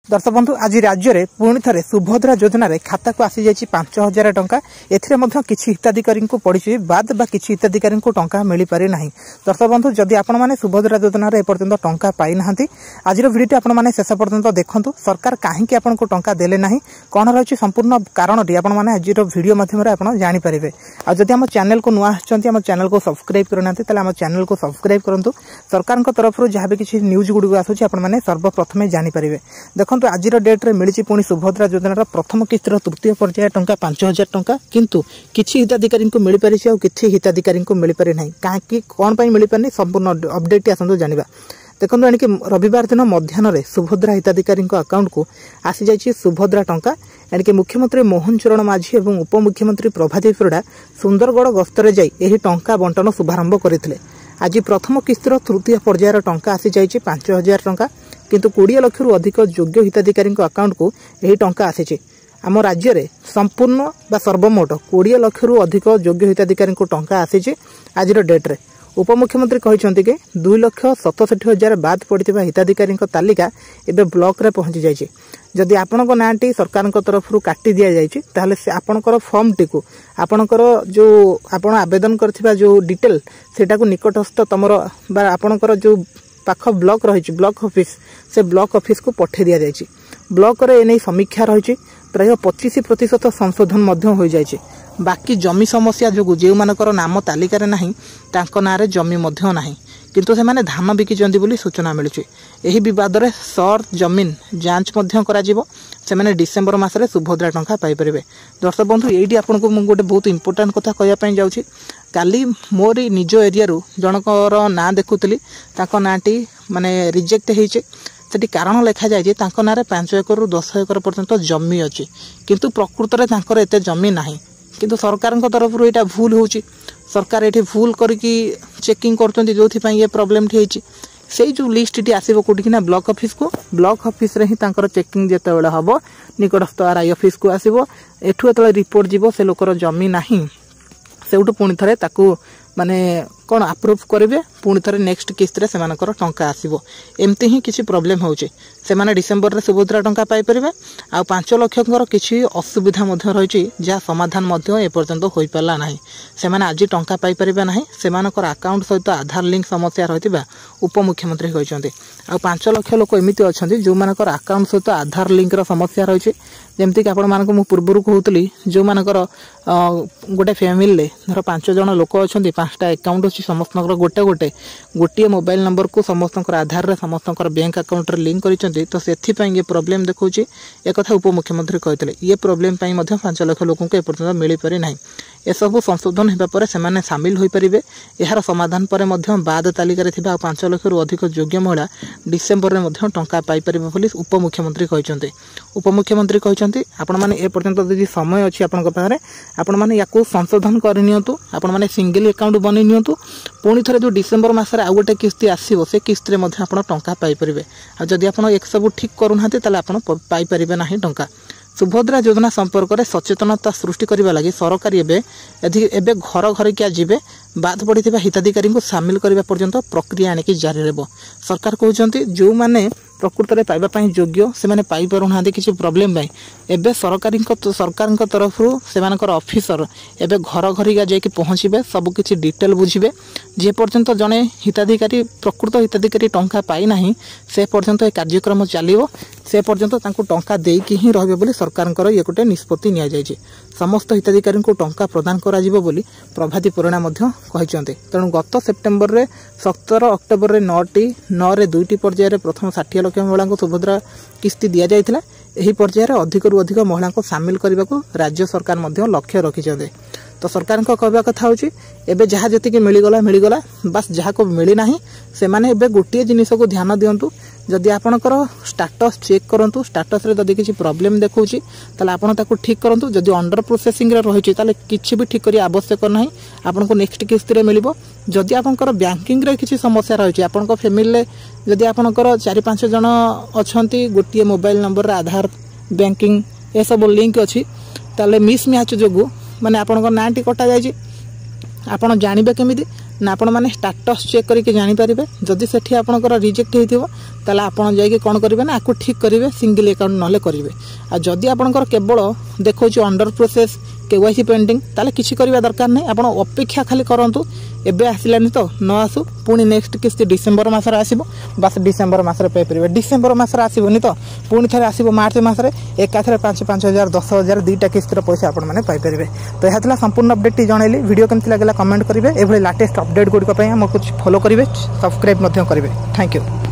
दर्शक बंधु आज राज्य में पुणी थे सुभद्रा योजना रे खाता को आसी जाइए 5,000 टंका। एथिरे किछि हिताधिकारी को पड़ी बाद बा किछि हिताधिकारी को टंका मिल पारि नाही। दर्शक बंधु जदि आपण माने सुभद्रा योजना रे एपर्यंत टंका पाई नाहंती आज वीडियो आपण माने शेष पर्यंत देखंतु सरकार काहेकि आपण को टंका देले नाही कोन रहिछि संपूर्ण कारण डी आपण माने आज वीडियो माध्यम रे आपण जानि परिबे। आ जदि हम चैनल को नुआ आछंती हम चैनल को सब्सक्राइब करनांती तले हम चैनल को सब्सक्राइब करंतु सरकार को तरफ रु जहां भी किछि न्यूज गुडी आसुछि आपण माने सर्वप्रथमे जानि परिबे। देखंतु आज डेट रे मिली पुणी सुभद्रा योजना प्रथम किस्तर तृतीय पर्याय टंका 5,000 टंका किंतु किछि हिताधिकारी को मिल पारि और किछि हिताधिकारी को मिल पारि नाही काहेकि कोन पई मिल पारि संपूर्ण अपडेट आसंतु जानिबा। देखो यानी कि रविवार दिन मध्याह्न रे सुभद्रा हिताधिकारी अकाउंट को आसी जाइए सुभद्रा टंका। यानी कि मुख्यमंत्री मोहन चरण माझी और उपमुख्यमंत्री प्रभाती परिडा सुंदरगढ़ गस्तरे जाई एही टंका बंटन शुभारंभ करथिले। आज प्रथम किस्तर तृतीय पर्यायर टंका आसी जाइए 5,000 टंका किंतु 20 लाख रु अधिक योग्य हिताधिकारी अकाउंट को यही टंका आसी। आम राज्य में संपूर्ण बा सर्वमोट 20 लाख रु अधिक योग्य हिताधिकारी टंका आसी। आज डेट रे उपमुख्यमंत्री कहते कि 2,67,000 बाद पड़ता हिताधिकारी तालिका एवं ब्लॉक रे पहुंची जाइए। जदि आपण नाटी सरकार तरफ काटी दि जाए आपणकर फॉर्म टी को आपणकर जो आपण आवेदन करथिबा जो डिटेल सेटा को निकटस्थ तमर बा आपणकर जो पाख ब्लॉक रही ब्लॉक ऑफिस से ब्लॉक ऑफिस को पठे दि जाए। ब्लॉक रे एने समीक्षा रही प्राय 25% संशोधन हो जाए। बाकी जमी समस्या जो जो मानकर नाम तालिका नहीं तांको नारे जमी मध्य नहीं किंतु से माने धान बिकिचंदी बोली सूचना मिलुची। एही विवाद रे सर्च जमीन जांच मध्य करा जिवो से माने डिसेंबर मास रे सुभद्रा टंका पाई परिबे। दर्शक बंधु एडी आपन को गोटे बहुत इंपोर्टेंट कथा कहया पई जाउची। काली मोरी निज एरिया रु जनकर ना देखुतली ताको नाटी माने रिजेक्ट हेइचे सेठी कारण लेखा जाय जे तांको नारे 5 एकर रु 10 एकर पर्यंत जमी अछि किंतु प्रकृत रे तांकर एते जमी नाही किंतु सरकार तरफ एटा भूल होची। सरकार एठी भूल करके चेकिंग करतंती जोथि पई ये प्रॉब्लम ठी हेची से जो लिस्ट टी आसीबो कोठी कि ना ब्लॉक ऑफिस को ब्लॉक ऑफिस रे ही तांकर चेकिंग जेते बेला हबो निकटस्थ आरआई ऑफिस को आसीबो एठु एतले रिपोर्ट जीवो से लोकर जमी नाही सेउटु पुणी थरे ताकू माने कौन अप्रूव करेंगे पुणी थे नेक्स्ट किस्त रे सेमानकर टंका आसीबो। एमती ही किसी प्रॉब्लम होचे से माने डिसेंबर रे सुभद्रा टंका पाई परिबे आ 5 लाखर किसी असुविधा मध्य रही जहाँ समाधान मध्य एपर्यंत हो पारा ना से माने आज टंका पाई परिबे नाही सेमानकर अकाउंट सहित आधार लिंक समस्या रही उपमुख्यमंत्री कहते आ 5 लाख लोक एमती अच्छा जो मानकर अकाउंट सहित आधार लिंक समस्या रही जमती कि आपण मानक मु पूर्व कहूली जो मानकर गोटे फैमिली धर 5 जन लोक अच्छा 5टा अकाउंट अच्छी समस्त गोटे गोटे गोटे मोबाइल नंबर को समस्त आधार रे समस्त बैंक अकाउंट रे लिंक करिसेंती तो सेथि ये प्रॉब्लम देखौची ए कथा उपमुख्यमंत्री कहते ये प्रॉब्लम 5 लाख लोक एपर्यंत मिल पारि नाही। ए सब संशोधन होगा पर से सामिल हो पारे यार समाधान पर बाद तालिका 5 लाख रु अधिक योग्य महिला डिसेंबर में टंका पाई परिबे बोली उपमुख्यमंत्री कहते। उपमुख्यमंत्री कहते आपण माने ए पर्यंत यदि समय अच्छी आपन पाखरे आपण माने याकू संशोधन कर नियंतु आपण माने सिंगल अकाउंट बनै नियंतु पुणी थे जो डिसेंबर मासरे आ गोटे किस्ती आसीबो से किस्त रे मध्ये आपण टंका पाई परिबे। आ जदि आपण एक सब ठीक करूनाते ताले आपण पाई परिबे नाही टंका। सुभद्रा योजना संपर्क में सचेतनता सृष्टि करने लगी सरकार एबे घर घर क्या जीवे बाद पड़ता हिताधिकारी को सामिल करने पर्यंत प्रक्रिया आनिकी जारी रह। सरकार कहते जो मैंने प्रकृत में पाइबा योग्य से मैंने पाई पारुना किसी प्रॉब्लम एबे सरकार तरफ से ऑफिसर एबे घर घर जाकि पहुँचे सबकि डिटेल बुझे जे पर्यंत जड़े हिताधिकारी प्रकृत हिताधिकारी टंका पाई ना से पर्यंत कार्यक्रम चलो से पर्यंत टंका देकी ही रहिबे बोली सरकार ये गोटे निष्पत्ति नि जाइए। समस्त हिताधिकारी को टंका प्रदान करा जिवो बोली प्रभाती परिणा मध्य कहते। तेणु गत सेप्टेम्बर रे 17 अक्टोबर रे 9 रे 2टी पर्यायर प्रथम 60 लाख महिला को सुभद्रा किस्ती दि जाइथिला। एही पर्यायर अधिक रु अधिक महिला को सामिल करने को राज्य सरकार मध्य लक्ष्य रखिछन्ते। तो सरकार कहवा कथा होची एबे जहाँ जी मिलगला बस जहाँ को मिलना से माने एबे गोटे जिनिस को ध्यान दिंतु जदि आपणकर स्टाटस चेक करंतु स्टाटस रे जदि किसी प्रॉब्लम देखौची ताले आपण ताको ठीक करंतु जदि अंडर प्रोसेसिंग रे रहिची ताले किछि भी ठीक करी आवश्यक नाही आपनको नेक्स्ट किस्त रे मिलिबो। जदि आपणकर बैंकिंग रे किछि समस्या रहिची आपणको फैमिली रे जदि आपणकर 4-5 जन अछंती गोटे मोबाइल नंबर रे आधार बैंकिंग ए सब लिंक अछि ताले मिस मैच जोगु माने आपणकर नाटी कटा जायची आपण जानिबे केमिति ना आपण माने स्टेटस चेक करके जानि परिबे। जदि सेठी आपणकर रिजेक्ट हेतिबो ताला आपण जाइए कौन करेंगे ना आपको ठीक करेंगे सिंगल अकाउंट ना करेंगे। आ जदि आपंकर केवल देखो अंडर प्रोसेस केवाईसी पेंडिंग ताले किसी करवा दरकार नहीं। आप अपेक्षा खाली करूँ एबे आसलानी तो न आसू पुणी नेक्स्ट किस्ती डिसेम्बर मसर आसो बस डिसेम्बर मसर पाइपर डिसेम्बर मसर आसोनी तो पुणी थे आसो मार्च मसरे एकाथरे 5,000 10,000 दुईटा किस्तर पैसा आपण मैंने पाइपर। तो यह संपूर्ण अपडेट जनइली वीडियो केमती लगे कमेंट करेंगे। ये लेटेस्ट अपडेट गुड़िक कुछ फॉलो करेंगे सब्सक्राइब करेंगे। Thank you.